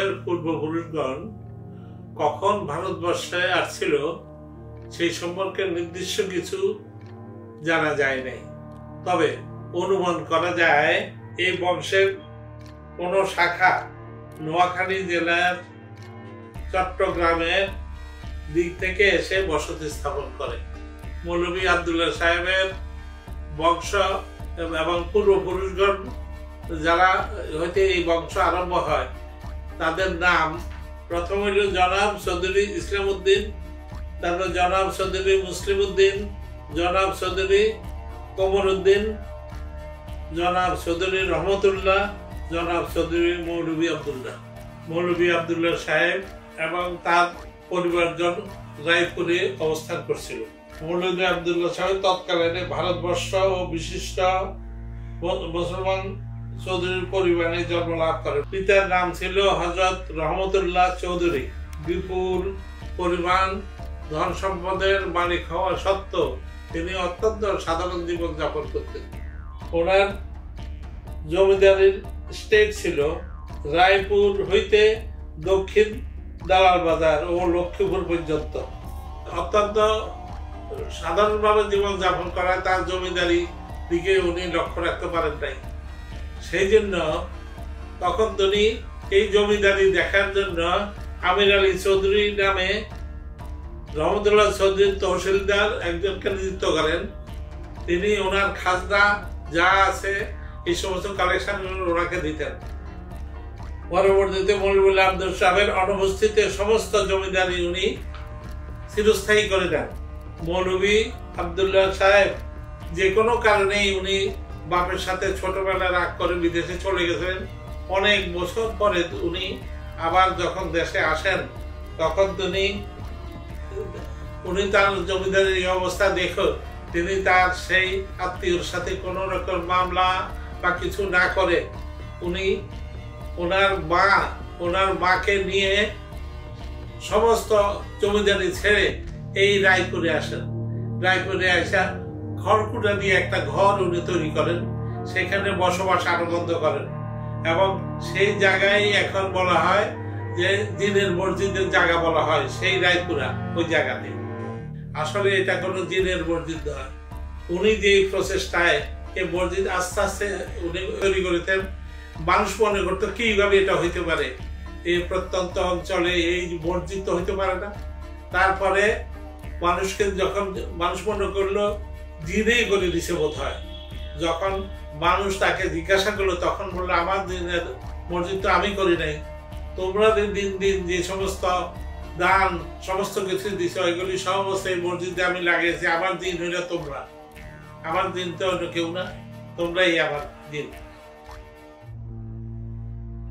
সাহেবের পূর্বপুরুষগণ কখন ভারতবর্ষে আসছিল সেই সম্পর্কে নির্দিষ্ট কিছু জানা যায় নাই। তবে অনুমান করা যায় এই বংশের কোনো শাখা নোয়াখালী জেলার চট্টগ্রামের দিক থেকে এসে বসতি স্থাপন করে। মৌলভী আবদুল্লাহ সাহেবের বংশ এবং পূর্বপুরুষগণ যারা হইতে এই বংশ আরম্ভ হয় তাদের নাম প্রথম হইল জনাব চৌধুরী ইসলাম উদ্দিন, তারপর জনাব চৌধুরী মুসলিম উদ্দিন, জনাব চৌধুরী কমর উদ্দিন, জনাব চৌধুরী রহমতুল্লাহ, জনাব চৌধুরী মৌলভী আবদুল্লাহ। মৌলভী আবদুল্লাহ সাহেব এবং তার পরিবারজন রায়পুরে অবস্থান করছিল। মৌলভী আবদুল্লাহ সাহেব তৎকালীন ভারতবর্ষ ও বিশিষ্ট মুসলমান চৌধুরীর পরিবারে জন্মলাভ করেন। পিতার নাম ছিল হযরত রহমতুল্লাহ চৌধুরী। বিপুল পরিমাণ ধন সম্পদের মালিক হওয়া সত্ত্বেও তিনি অত্যন্ত সাধারণ জীবন যাপন করতেন। ওনার জমিদারির স্টেট ছিল রায়পুর হইতে দক্ষিণ দালাল বাজার ও লক্ষ্মীপুর পর্যন্ত। অত্যন্ত সাধারণভাবে জীবন যাপন করায় তার জমিদারি দিকে উনি লক্ষ্য রাখতে পারেন নাই। সেই জন্য তখন তিনি এই জমিদারি দেখার জন্য আমির আলী চৌধুরী নামে রহমতুল্লাহ চৌধুরী তহসিলদার একজনকে নিযুক্ত করেন। তিনি ওনার খাজনা যা আছে এই সমস্ত কালেকশন ওনাকে দিতেন। পরবর্তীতে মৌলভী আবদুল্লাহ সাহেবের অনুপস্থিতিতে সমস্ত জমিদারি উনি চিরস্থায়ী করে দেন। মৌলভী আবদুল্লাহ সাহেব যে কোনো কারণেই উনি বাপের সাথে ছোটবেলায় রাগ করে বিদেশে চলে গেছেন। অনেক বছর পরে উনি আবার যখন দেশে আসেন তখন উনি তার জমিদারির এই অবস্থা দেখে তিনি তার সেই আত্মীয়র সাথে কোনো রকম মামলা বা কিছু না করে উনি ওনার মাকে নিয়ে সমস্ত জমিদারি ছেড়ে এই রায়পুরে আসেন। রায়পুরে আসা খড়কুটা দিয়ে একটা ঘর উনি তৈরি করেন, সেখানে বসবাস আরম্ভ করেন এবং সেই জায়গায় এখন বলা হয় যে জিনের মসজিদের জায়গা বলা হয় সেই রায়পুরা ওই জায়গাতে। আসলে এটা কোনো জিনের মসজিদ নয়। উনি যে প্রচেষ্টায় এই মসজিদ আস্তে আস্তে উনি তৈরি করেছেন, মানুষ মনে করতো কিভাবে এটা হইতে পারে, এই প্রত্যন্ত অঞ্চলে এই মসজিদ তো হইতে পারে না। তারপরে মানুষকে যখন মানুষ মনে করলো জিনেই করে দিছে বোধ হয়, যখন মানুষ তাকে জিজ্ঞাসা করলো তখন বললো আমার দিনের মসজিদ তো আমি করি নাই, তোমরা দিন দিন যে সমস্ত দান সমস্ত কিছু দিছে ওইগুলি সমস্ত এই মসজিদে আমি লাগিয়েছি, আমার দিন হইলে তোমরা, আমার দিন তো অন্য কেউ না, তোমরাই আমার দিন।